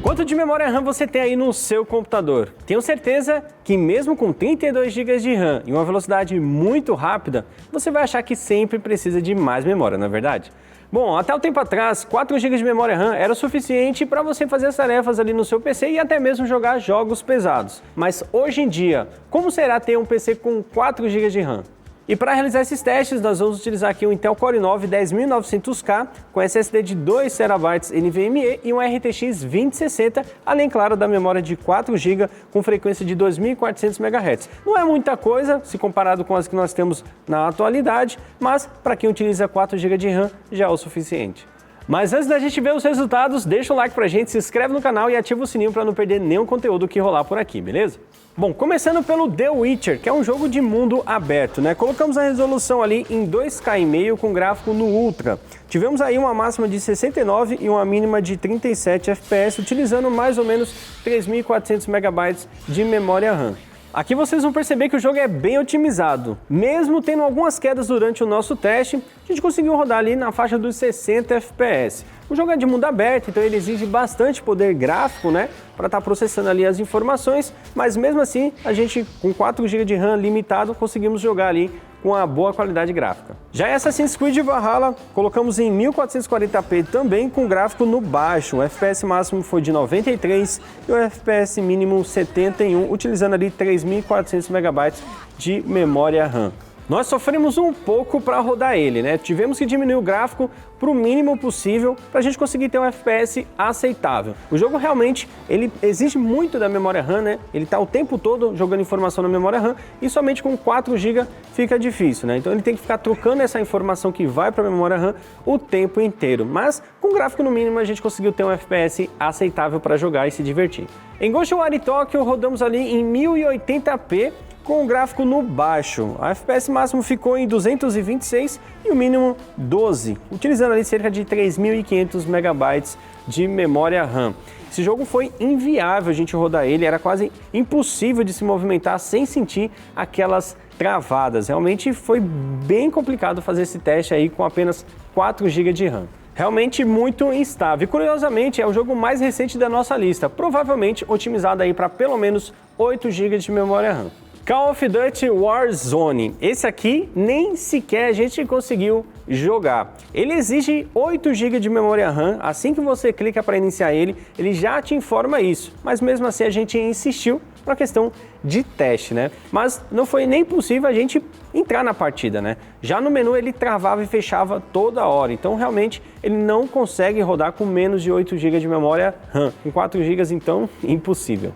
Quanto de memória RAM você tem aí no seu computador? Tenho certeza que mesmo com 32 GB de RAM e uma velocidade muito rápida, você vai achar que sempre precisa de mais memória, não é verdade? Bom, até um tempo atrás, 4 GB de memória RAM era o suficiente para você fazer as tarefas ali no seu PC e até mesmo jogar jogos pesados. Mas hoje em dia, como será ter um PC com 4 GB de RAM? E para realizar esses testes, nós vamos utilizar aqui um Intel Core i9 10900K com SSD de 2 TB NVMe e um RTX 2060, além, claro, da memória de 4 GB com frequência de 2400 MHz. Não é muita coisa se comparado com as que nós temos na atualidade, mas para quem utiliza 4 GB de RAM já é o suficiente. Mas antes da gente ver os resultados, deixa o like pra gente, se inscreve no canal e ativa o sininho para não perder nenhum conteúdo que rolar por aqui, beleza? Bom, começando pelo The Witcher, que é um jogo de mundo aberto, né? Colocamos a resolução ali em 2K com gráfico no Ultra. Tivemos aí uma máxima de 69 e uma mínima de 37 FPS, utilizando mais ou menos 3.400 MB de memória RAM. Aqui vocês vão perceber que o jogo é bem otimizado. Mesmo tendo algumas quedas durante o nosso teste, a gente conseguiu rodar ali na faixa dos 60 FPS. O jogo é de mundo aberto, então ele exige bastante poder gráfico, né, para estar processando ali as informações, mas mesmo assim, a gente com 4 GB de RAM limitado, conseguimos jogar ali com uma boa qualidade gráfica. Já Assassin's Creed Valhalla, colocamos em 1440p também com gráfico no baixo. O FPS máximo foi de 93 e o FPS mínimo 71, utilizando ali 3.400 MB de memória RAM. Nós sofremos um pouco para rodar ele, né? Tivemos que diminuir o gráfico para o mínimo possível para a gente conseguir ter um FPS aceitável. O jogo realmente, ele exige muito da memória RAM, né? Ele está o tempo todo jogando informação na memória RAM e somente com 4 GB fica difícil, né? Então ele tem que ficar trocando essa informação que vai para a memória RAM o tempo inteiro. Mas com gráfico no mínimo a gente conseguiu ter um FPS aceitável para jogar e se divertir. Em Ghostwire Tokyo rodamos ali em 1080p, com o gráfico no baixo. A FPS máximo ficou em 226 e o mínimo 12, utilizando ali cerca de 3.500 MB de memória RAM. Esse jogo foi inviável a gente rodar ele, era quase impossível de se movimentar sem sentir aquelas travadas. Realmente foi bem complicado fazer esse teste aí com apenas 4 GB de RAM. Realmente muito instável. E, curiosamente, é o jogo mais recente da nossa lista, provavelmente otimizado aí para pelo menos 8 GB de memória RAM. Call of Duty Warzone. Esse aqui nem sequer a gente conseguiu jogar. Ele exige 8 GB de memória RAM, assim que você clica para iniciar ele já te informa isso. Mas mesmo assim a gente insistiu para questão de teste, né? Mas não foi nem possível a gente entrar na partida, né? Já no menu ele travava e fechava toda hora, então realmente ele não consegue rodar com menos de 8 GB de memória RAM. Com 4 GB então, impossível.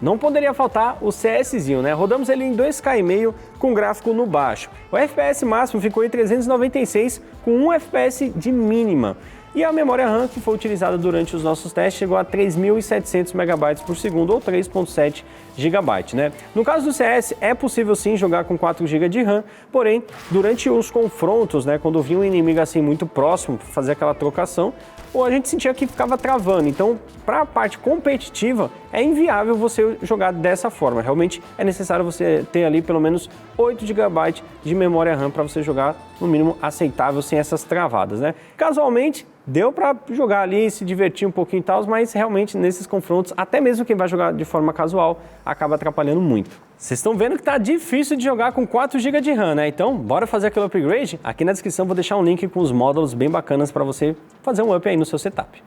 Não poderia faltar o CSzinho, né? Rodamos ele em 2K com gráfico no baixo. O FPS máximo ficou em 396 com 1 FPS de mínima. E a memória RAM que foi utilizada durante os nossos testes chegou a 3.700 MB por segundo ou 3.7 GB, né? No caso do CS, é possível sim jogar com 4 GB de RAM, porém, durante os confrontos, né, quando vinha um inimigo assim muito próximo, fazer aquela trocação, ou a gente sentia que ficava travando. Então, para a parte competitiva, é inviável você jogar dessa forma. Realmente é necessário você ter ali pelo menos 8 GB de memória RAM para você jogar no mínimo aceitável sem essas travadas, né? Casualmente, deu para jogar ali, se divertir um pouquinho e tal, mas realmente nesses confrontos, até mesmo quem vai jogar de forma casual, acaba atrapalhando muito. Vocês estão vendo que tá difícil de jogar com 4 GB de RAM, né? Então, bora fazer aquele upgrade? Aqui na descrição vou deixar um link com os módulos bem bacanas para você fazer um up aí no seu setup.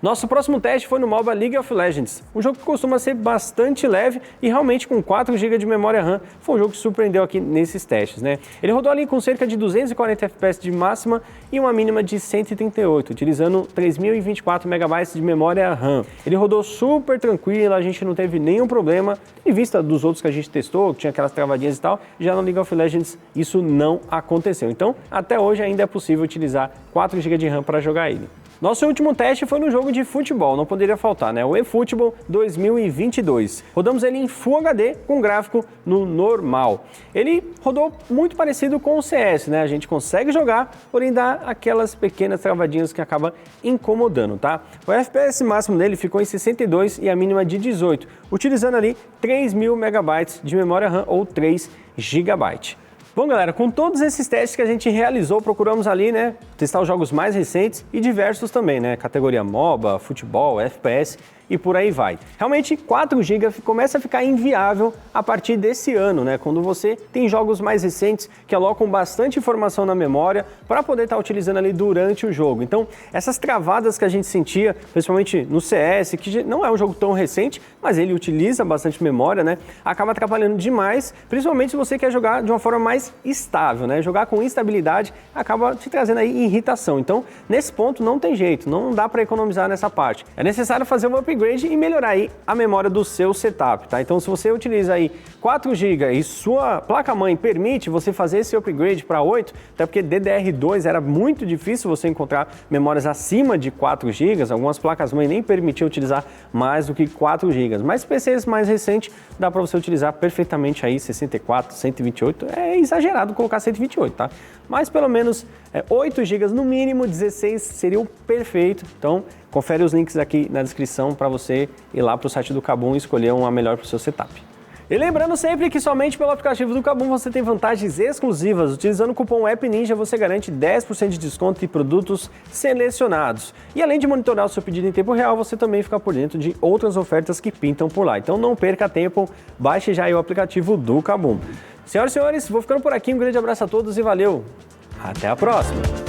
Nosso próximo teste foi no MOBA League of Legends, um jogo que costuma ser bastante leve e realmente com 4 GB de memória RAM foi um jogo que surpreendeu aqui nesses testes, né? Ele rodou ali com cerca de 240 FPS de máxima e uma mínima de 138, utilizando 3.024 MB de memória RAM. Ele rodou super tranquilo, a gente não teve nenhum problema, em vista dos outros que a gente testou, que tinha aquelas travadinhas e tal, já no League of Legends isso não aconteceu. Então, até hoje ainda é possível utilizar 4 GB de RAM para jogar ele. Nosso último teste foi no jogo de futebol, não poderia faltar, né? O eFootball 2022. Rodamos ele em Full HD com gráfico no normal. Ele rodou muito parecido com o CS, né? A gente consegue jogar, porém dá aquelas pequenas travadinhas que acaba incomodando, tá? O FPS máximo dele ficou em 62 e a mínima de 18, utilizando ali 3.000 MB de memória RAM ou 3 GB. Bom, galera, com todos esses testes que a gente realizou, procuramos ali, né, testar os jogos mais recentes e diversos também, né, categoria MOBA, futebol, FPS, e por aí vai. Realmente 4 GB começa a ficar inviável a partir desse ano, né? Quando você tem jogos mais recentes que alocam bastante informação na memória para poder estar utilizando ali durante o jogo. Então, essas travadas que a gente sentia, principalmente no CS, que não é um jogo tão recente, mas ele utiliza bastante memória, né? Acaba atrapalhando demais, principalmente se você quer jogar de uma forma mais estável, né? Jogar com instabilidade acaba te trazendo aí irritação. Então, nesse ponto não tem jeito, não dá para economizar nessa parte. É necessário fazer um upgrade e melhorar aí a memória do seu setup, tá? Então, se você utiliza aí 4 GB e sua placa-mãe permite você fazer esse upgrade para 8, até porque DDR2 era muito difícil você encontrar memórias acima de 4 GB, algumas placas-mãe nem permitiam utilizar mais do que 4 GB, mas PCs mais recentes dá para você utilizar perfeitamente aí 64, 128, é exagerado colocar 128, tá? Mas pelo menos 8 GB no mínimo, 16 seria o perfeito, então confere os links aqui na descrição para você ir lá para o site do Kabum e escolher uma melhor para o seu setup. E lembrando sempre que somente pelo aplicativo do Kabum você tem vantagens exclusivas. Utilizando o cupom AppNinja você garante 10% de desconto em produtos selecionados. E além de monitorar o seu pedido em tempo real, você também fica por dentro de outras ofertas que pintam por lá. Então não perca tempo, baixe já aí o aplicativo do Kabum. Senhoras e senhores, vou ficando por aqui. Um grande abraço a todos e valeu! Até a próxima!